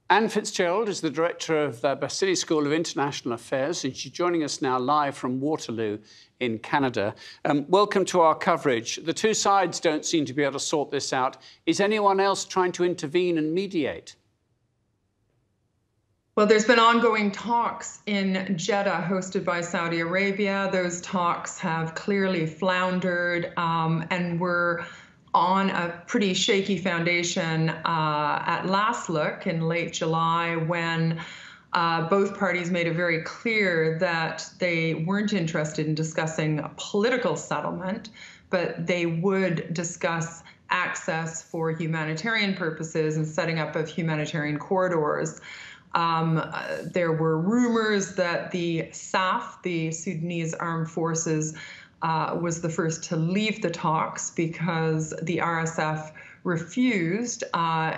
Anne Fitz-Gerald is the director of the Balsillie School of International Affairs, and she's joining us now live from Waterloo in Canada. Welcome to our coverage. The two sides don't seem to be able to sort this out. Is anyone else trying to intervene and mediate? Well, there's been ongoing talks in Jeddah hosted by Saudi Arabia. Those talks have clearly floundered and were on a pretty shaky foundation at last look in late July, when both parties made it very clear that they weren't interested in discussing a political settlement, but they would discuss access for humanitarian purposes and setting up of humanitarian corridors. There were rumors that the SAF, the Sudanese Armed Forces, was the first to leave the talks because the RSF refused,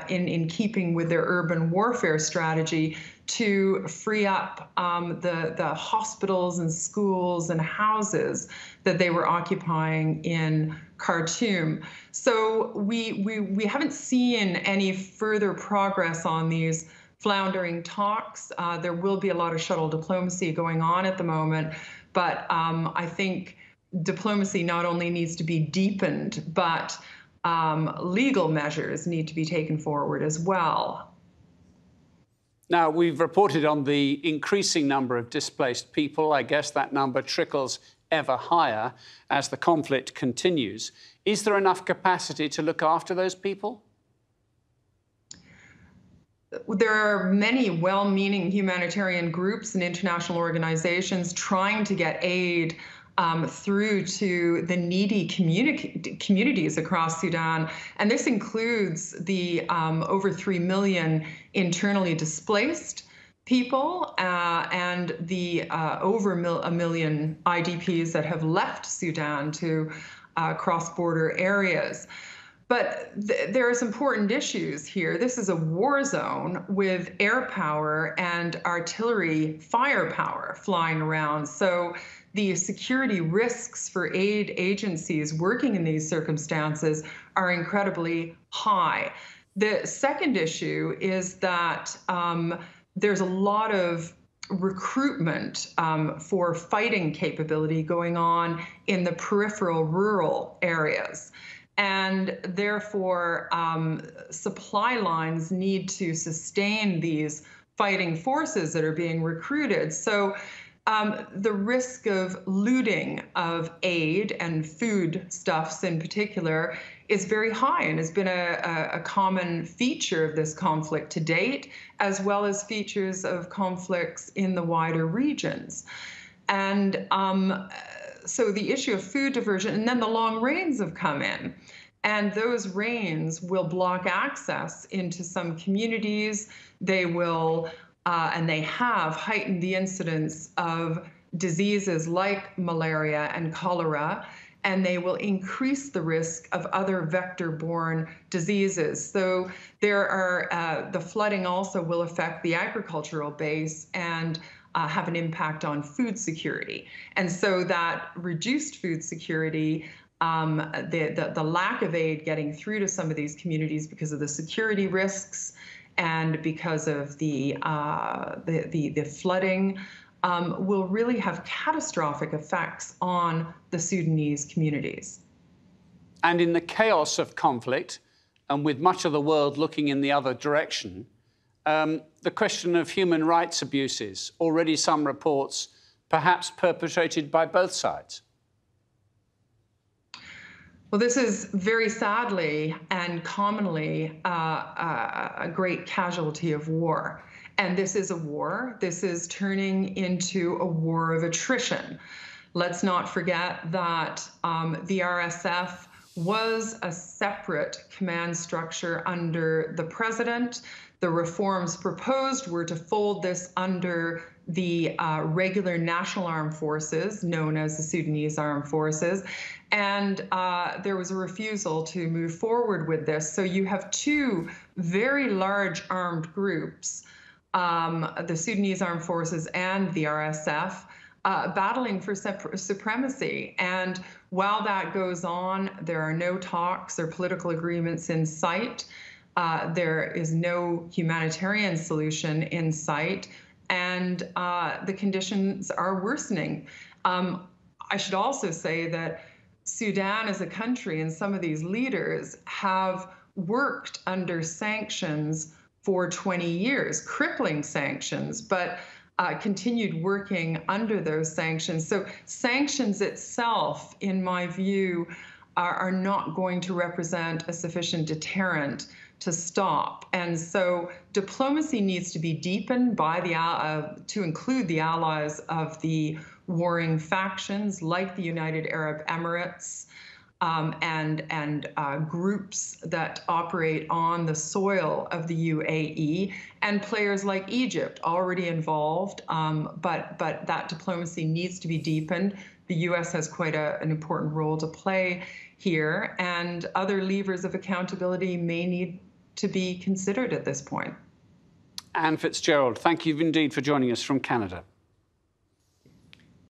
in keeping with their urban warfare strategy, to free up the hospitals and schools and houses that they were occupying in Khartoum. So we haven't seen any further progress on these floundering talks. There will be a lot of shuttle diplomacy going on at the moment, but I think diplomacy not only needs to be deepened, but legal measures need to be taken forward as well. Now, we've reported on the increasing number of displaced people. I guess that number trickles ever higher as the conflict continues. Is there enough capacity to look after those people? There are many well-meaning humanitarian groups and international organizations trying to get aid through to the needy communities across Sudan. And this includes the over 3 million internally displaced people and the over a million IDPs that have left Sudan to cross-border areas. But there's important issues here. This is a war zone with air power and artillery firepower flying around. So the security risks for aid agencies working in these circumstances are incredibly high. The second issue is that there's a lot of recruitment for fighting capability going on in the peripheral rural areas. And therefore, supply lines need to sustain these fighting forces that are being recruited. So the risk of looting of aid and foodstuffs in particular is very high and has been a common feature of this conflict to date, as well as features of conflicts in the wider regions. And so the issue of food diversion, and then the long rains have come in. And those rains will block access into some communities. They will, and they have, heightened the incidence of diseases like malaria and cholera, and they will increase the risk of other vector-borne diseases. So there are, the flooding also will affect the agricultural base and have an impact on food security. And so that reduced food security, the lack of aid getting through to some of these communities because of the security risks and because of the flooding, will really have catastrophic effects on the Sudanese communities. And in the chaos of conflict, and with much of the world looking in the other direction, the question of human rights abuses, already some reports perhaps perpetrated by both sides. Well, this is very sadly and commonly a great casualty of war. And this is a war. This is turning into a war of attrition. Let's not forget that the RSF was a separate command structure under the president. The reforms proposed were to fold this under the regular national armed forces, known as the Sudanese Armed Forces, and there was a refusal to move forward with this. So you have two very large armed groups, the Sudanese Armed Forces and the RSF, battling for supremacy. And while that goes on, there are no talks or political agreements in sight. There is no humanitarian solution in sight, and the conditions are worsening. I should also say that Sudan as a country and some of these leaders have worked under sanctions for 20 years, crippling sanctions, but continued working under those sanctions. So sanctions itself, in my view, are not going to represent a sufficient deterrent to stop. And so diplomacy needs to be deepened by to include the allies of the warring factions like the United Arab Emirates, and groups that operate on the soil of the UAE, and players like Egypt already involved, but that diplomacy needs to be deepened. The U.S. has quite an important role to play here, and other levers of accountability may need to be considered at this point. Anne Fitz-Gerald, thank you indeed for joining us from Canada.